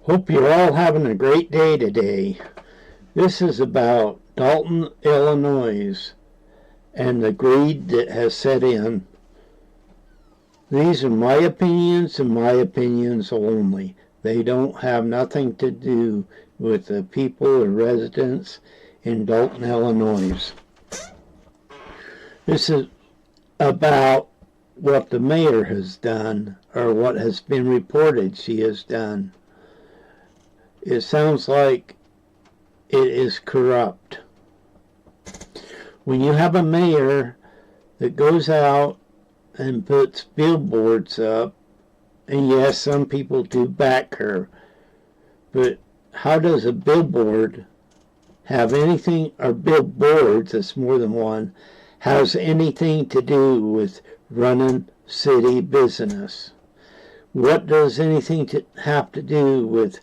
Hope you're all having a great day today. This is about Dolton, Illinois, and the greed that has set in. These are my opinions and my opinions only. They don't have nothing to do with the people or residents in Dolton, Illinois. This is about what the mayor has done, or what has been reported she has done. It sounds like it is corrupt. When you have a mayor that goes out and puts billboards up, and yes, some people do back her, but how does a billboard have anything, or billboards, that's more than one, has anything to do with running city business? What does anything have to do with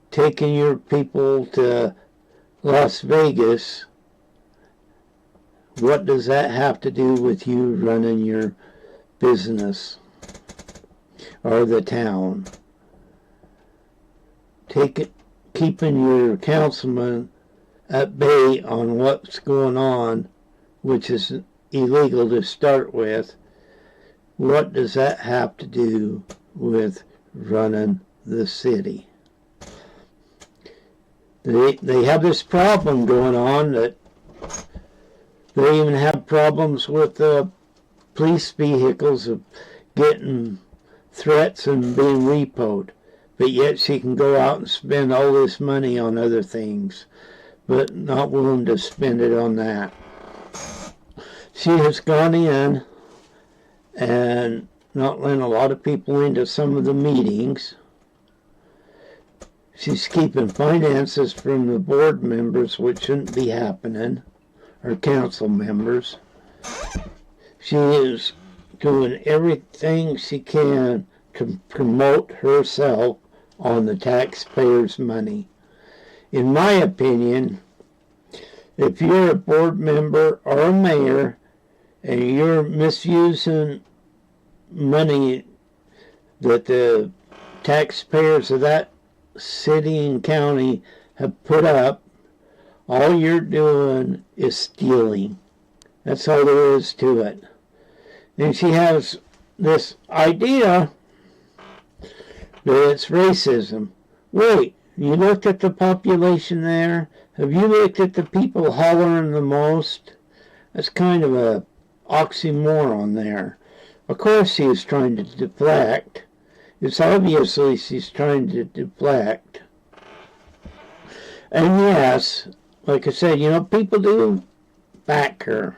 taking your people to Las Vegas? What does that have to do with you running your business or the town? Keeping your councilman at bay on what's going on, which is illegal to start with. What does that have to do with running the city? They have this problem going on that they even have problems with police vehicles of getting threats and being repoed. But yet she can go out and spend all this money on other things, but not willing to spend it on that. She has gone in and not letting a lot of people into some of the meetings. She's keeping finances from the board members, which shouldn't be happening, or council members. She is doing everything she can to promote herself on the taxpayers' money. In my opinion, if you're a board member or a mayor and you're misusing money that the taxpayers of that city and county have put up, all you're doing is stealing. That's all there is to it. And she has this idea that it's racism. Wait, you looked at the population there? Have you looked at the people hollering the most? That's kind of a oxymoron there. Of course she is trying to deflect. It's obviously she's trying to deflect. And yes, like I said, people do back her.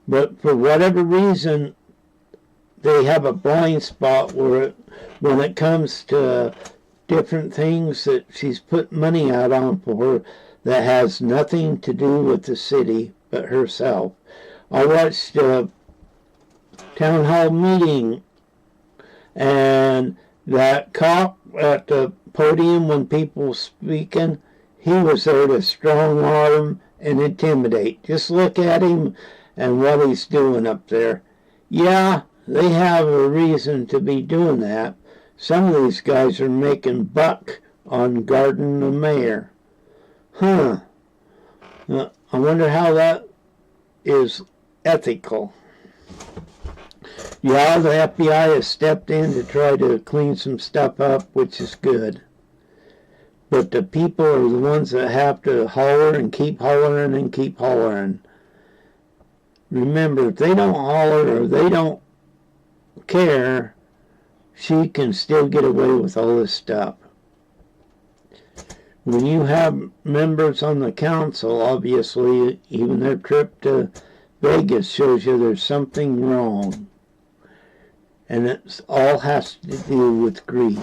But for whatever reason, they have a blind spot when it comes to different things that she's put money out on for that has nothing to do with the city but herself. I watched a town hall meeting, and that cop at the podium when people were speaking, he was there to strong arm and intimidate. Just look at him and what he's doing up there. Yeah, they have a reason to be doing that. Some of these guys are making buck on guarding the mayor. I wonder how that is ethical. Yeah, the FBI has stepped in to try to clean some stuff up, which is good. But the people are the ones that have to holler and keep hollering and keep hollering. Remember, if they don't holler or they don't care, she can still get away with all this stuff. When you have members on the council, obviously, even their trip to Vegas shows you there's something wrong. And it all has to do with greed.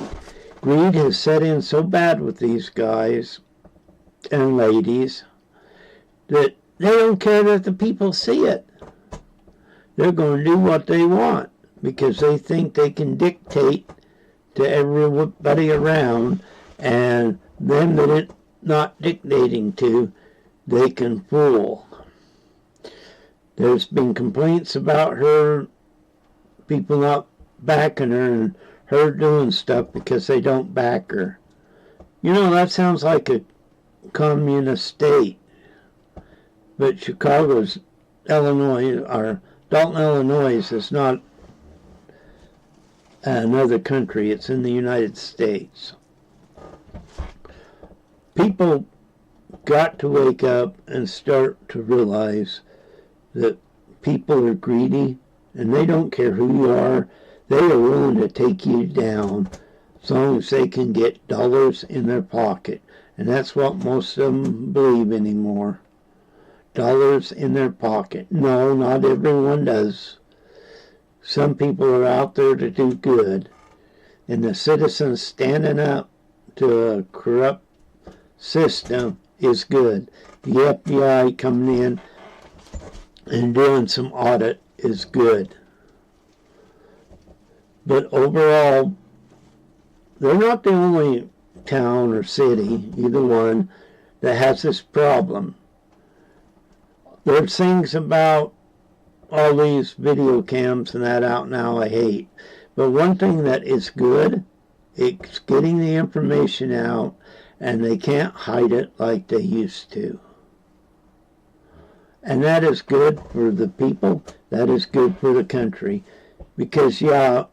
Greed has set in so bad with these guys and ladies that they don't care that the people see it. They're going to do what they want because they think they can dictate to everybody around, and them that it's not dictating to, they can fool. There's been complaints about her, people not backing her, and her doing stuff because they don't back her. You know, that sounds like a communist state. But Chicago's Illinois, or Dolton, Illinois is not another country. It's in the United States. People got to wake up and start to realize that people are greedy and they don't care who you are. They are willing to take you down as long as they can get dollars in their pocket. And that's what most of them believe anymore. Dollars in their pocket. No, not everyone does. Some people are out there to do good. And the citizens standing up to a corrupt system is good. The FBI coming in and doing some audit is good. But overall, they're not the only town or city, either one, that has this problem. There's things about all these video cams and that out now I hate. But one thing that is good, it's getting the information out, and they can't hide it like they used to. And that is good for the people. That is good for the country. Because, yeah,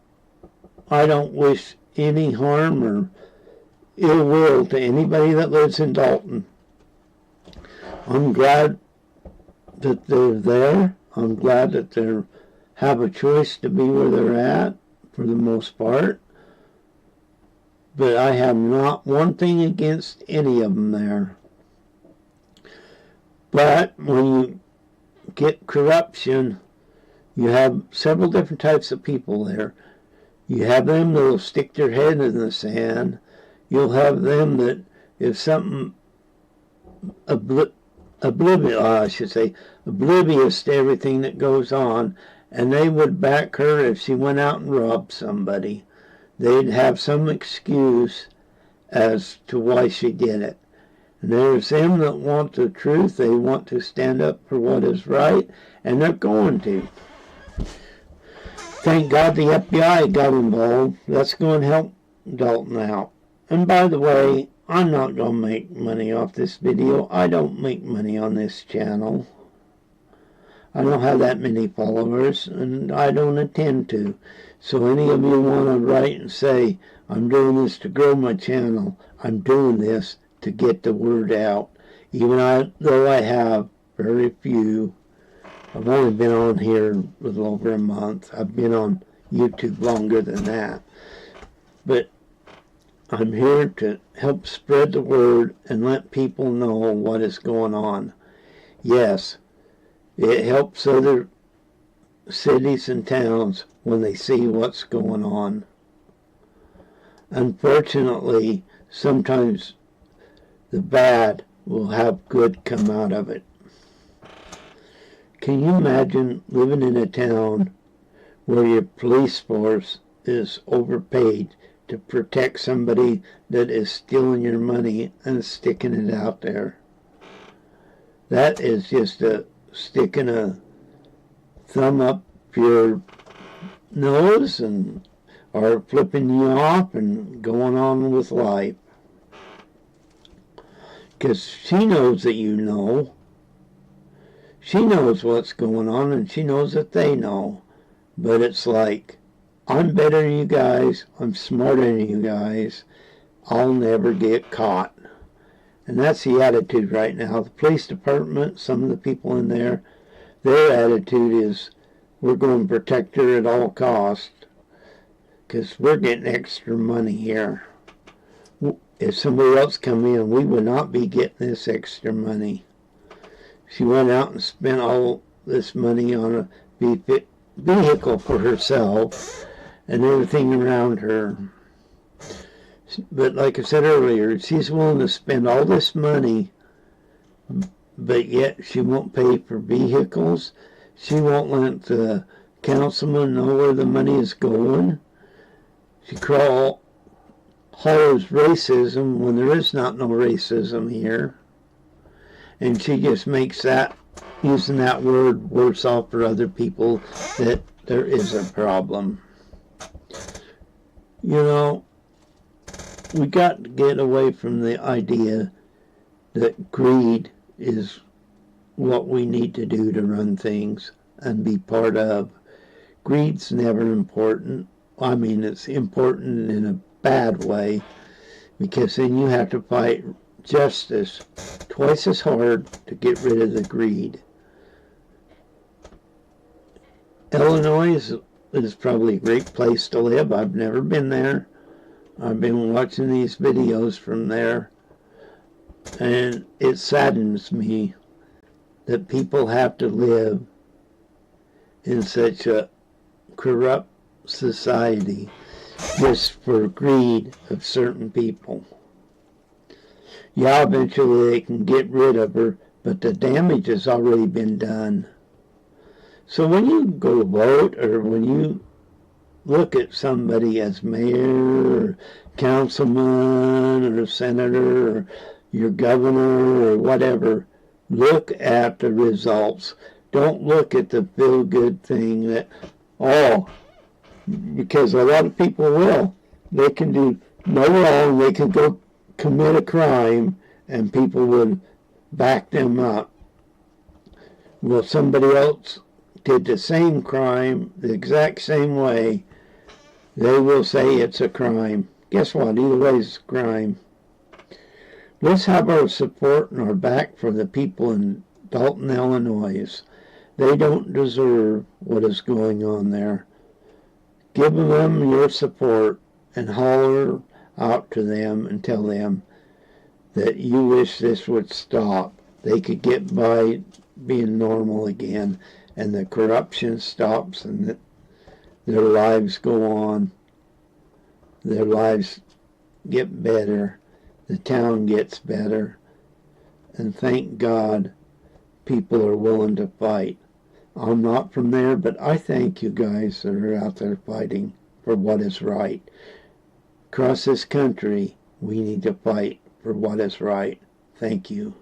I don't wish any harm or ill will to anybody that lives in Dolton. I'm glad that they're there. I'm glad that they have a choice to be where they're at for the most part. But I have not one thing against any of them there. But when you get corruption, you have several different types of people there. You have them that will stick their head in the sand. You'll have them that if something oblivious to everything that goes on, and they would back her if she went out and robbed somebody. They'd have some excuse as to why she did it. And there's them that want the truth. They want to stand up for what is right, and they're going to. Thank God the FBI got involved. That's going to help Dolton out. And by the way, I'm not going to make money off this video. I don't make money on this channel. I don't have that many followers, and I don't intend to. So any of you want to write and say, I'm doing this to grow my channel, I'm doing this to get the word out. Even though I have very few. I've only been on here a little over a month. I've been on YouTube longer than that. But I'm here to help spread the word and let people know what is going on. Yes, it helps other cities and towns when they see what's going on. Unfortunately, sometimes the bad will have good come out of it. Can you imagine living in a town where your police force is overpaid to protect somebody that is stealing your money and sticking it out there? That is just sticking a thumb up your nose or flipping you off and going on with life. Because she knows that you know. She knows what's going on, and she knows that they know. But it's like, I'm better than you guys. I'm smarter than you guys. I'll never get caught. And that's the attitude right now. The police department, some of the people in there, their attitude is, we're going to protect her at all costs because we're getting extra money here. If somebody else come in, we would not be getting this extra money. She went out and spent all this money on a vehicle for herself and everything around her. But like I said earlier, she's willing to spend all this money, but yet she won't pay for vehicles. She won't let the councilman know where the money is going. She hollers racism when there is not no racism here. And she just makes that, using that word, worse off for other people that there is a problem. You know, we got to get away from the idea that greed is what we need to do to run things and be part of. Greed's never important. I mean, it's important in a bad way, because then you have to fight justice twice as hard to get rid of the greed. Illinois is probably a great place to live. I've never been there. I've been watching these videos from there, and it saddens me that people have to live in such a corrupt society just for greed of certain people. Yeah, eventually they can get rid of her, but the damage has already been done. So when you go vote, or when you look at somebody as mayor, or councilman, or senator, or your governor, or whatever, look at the results. Don't look at the feel-good thing that, because a lot of people will. They can do no wrong. They can go commit a crime, and people would back them up. Well, somebody else did the same crime the exact same way. They will say it's a crime. Guess what? Either way it's a crime. Let's have our support and our back for the people in Dolton, Illinois. They don't deserve what is going on there. Give them your support and holler out to them and tell them that you wish this would stop. They could get by being normal again, and the corruption stops, and that their lives go on. Their lives get better. The town gets better. And thank God people are willing to fight. I'm not from there, but I thank you guys that are out there fighting for what is right. Across this country, we need to fight for what is right. Thank you.